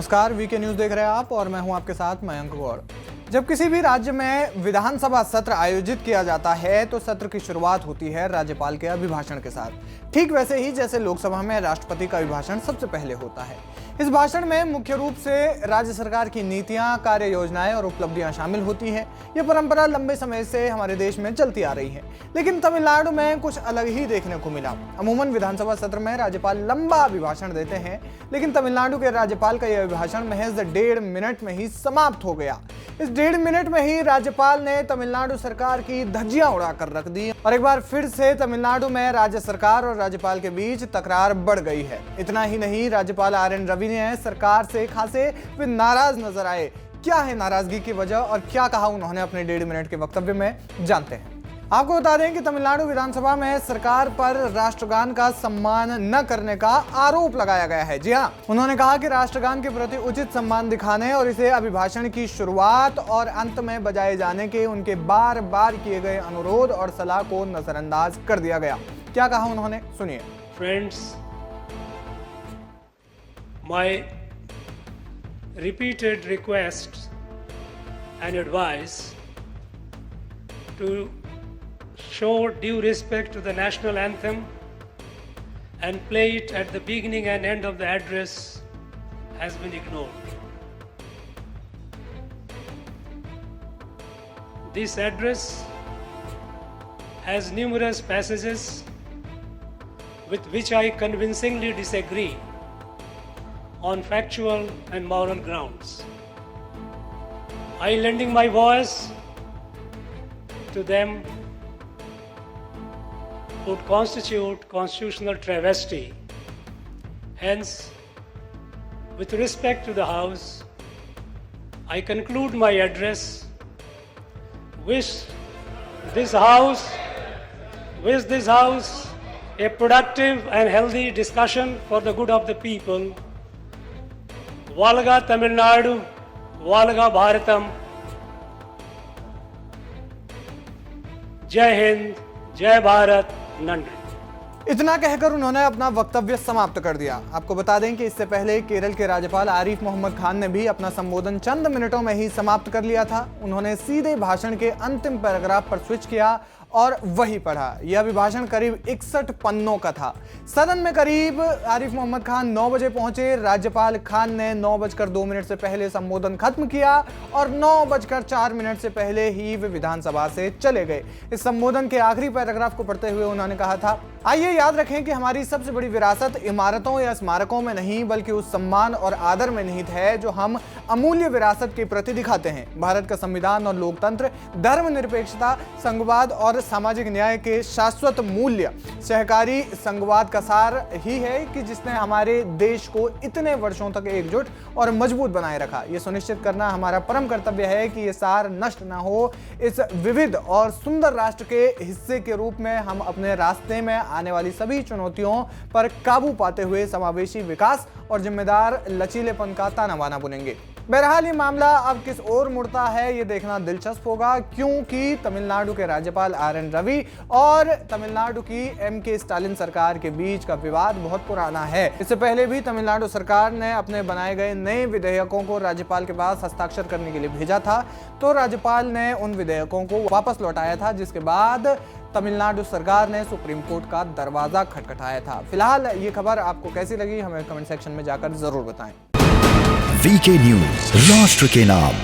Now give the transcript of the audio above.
नमस्कार, VK news देख रहे हैं आप और मैं हूं आपके साथ मयंक गौड़। जब किसी भी राज्य में विधानसभा सत्र आयोजित किया जाता है तो सत्र की शुरुआत होती है राज्यपाल के अभिभाषण के साथ, ठीक वैसे ही जैसे लोकसभा में राष्ट्रपति का अभिभाषण सबसे पहले होता है। इस भाषण में मुख्य रूप से राज्य सरकार की नीतियां, कार्य योजनाएं और उपलब्धियां शामिल होती है। यह परंपरा लंबे समय से हमारे देश में चलती आ रही है, लेकिन तमिलनाडु में कुछ अलग ही देखने को मिला। अमूमन विधानसभा सत्र में राज्यपाल लंबा अभिभाषण देते हैं, लेकिन तमिलनाडु के राज्यपाल का यह अभिभाषण महज 1.5 मिनट में ही समाप्त हो गया। इस 1.5 मिनट में ही राज्यपाल ने तमिलनाडु सरकार की धज्जियां उड़ाकर रख दी और एक बार फिर से तमिलनाडु में राज्य सरकार और राज्यपाल के बीच तकरार बढ़ गई है। इतना ही नहीं, राज्यपाल आर.एन. रवि ने सरकार से खासे वे नाराज नजर आए। क्या है नाराजगी की वजह और क्या कहा उन्होंने अपने 1.5 मिनट के वक्तव्य में, जानते हैं। आपको बता दें कि तमिलनाडु विधानसभा में सरकार पर राष्ट्रगान का सम्मान न करने का आरोप लगाया गया है। जी हाँ, उन्होंने कहा कि राष्ट्रगान के प्रति उचित सम्मान दिखाने और इसे अभिभाषण की शुरुआत और अंत में बजाए जाने के उनके बार बार किए गए अनुरोध और सलाह को नजरअंदाज कर दिया गया। क्या कहा उन्होंने, सुनिए। Friends, my repeated requests and advice to show due respect to the national anthem and play it at the beginning and end of the address has been ignored. This address has numerous passages with which I convincingly disagree on factual and moral grounds. I lending my voice to them would constitute constitutional travesty. Hence, with respect to the House, I conclude my address. Wish this House a productive and healthy discussion for the good of the people. Valga Tamil Nadu, Valga Bharatam. जय हिंद, जय भारत, नंदन। इतना कहकर उन्होंने अपना वक्तव्य समाप्त कर दिया। आपको बता दें कि इससे पहले केरल के राज्यपाल आरिफ मोहम्मद खान ने भी अपना संबोधन चंद मिनटों में ही समाप्त कर लिया था। उन्होंने सीधे भाषण के अंतिम पैराग्राफ पर स्विच किया और वही पढ़ा। यह अभिभाषण करीब 61 पन्नों का था। सदन में करीब आरिफ मोहम्मद खान 9 बजे पहुंचे। राज्यपाल खान ने 9:02 से पहले संबोधन खत्म किया और 9:04 से पहले ही वे विधानसभा से चले गए। इस संबोधन के आखिरी पैराग्राफ को पढ़ते हुए उन्होंने कहा था, आइए याद रखें कि हमारी सबसे बड़ी विरासत इमारतों या स्मारकों में नहीं बल्कि उस सम्मान और आदर में निहित है जो हम अमूल्य विरासत के प्रति दिखाते हैं। भारत का संविधान और लोकतंत्र, धर्मनिरपेक्षता, संघवाद और सामाजिक न्याय के शाश्वत मूल्य, सहकारी संघवाद का सार ही है कि जिसने हमारे देश को इतने वर्षों तक एकजुट और मजबूत बनाए रखा। यह सुनिश्चित करना हमारा परम कर्तव्य है कि यह सार नष्ट न हो। इस विविध और सुंदर राष्ट्र के हिस्से के रूप में हम अपने रास्ते में आने वाली सभी चुनौतियों पर काबू पाते हुए समावेशी विकास और जिम्मेदार लचीलेपन का ताना बाना बुनेंगे। बहरहाल ये मामला अब किस ओर मुड़ता है ये देखना दिलचस्प होगा, क्योंकि तमिलनाडु के राज्यपाल आर.एन. रवि और तमिलनाडु की एम.के. स्टालिन सरकार के बीच का विवाद बहुत पुराना है। इससे पहले भी तमिलनाडु सरकार ने अपने बनाए गए नए विधेयकों को राज्यपाल के पास हस्ताक्षर करने के लिए भेजा था, तो राज्यपाल ने उन विधेयकों को वापस लौटाया था, जिसके बाद तमिलनाडु सरकार ने सुप्रीम कोर्ट का दरवाजा खटखटाया था। फिलहाल ये खबर आपको कैसी लगी, हमें कमेंट सेक्शन में जाकर जरूर बताएं। वीके न्यूज, राष्ट्र के नाम।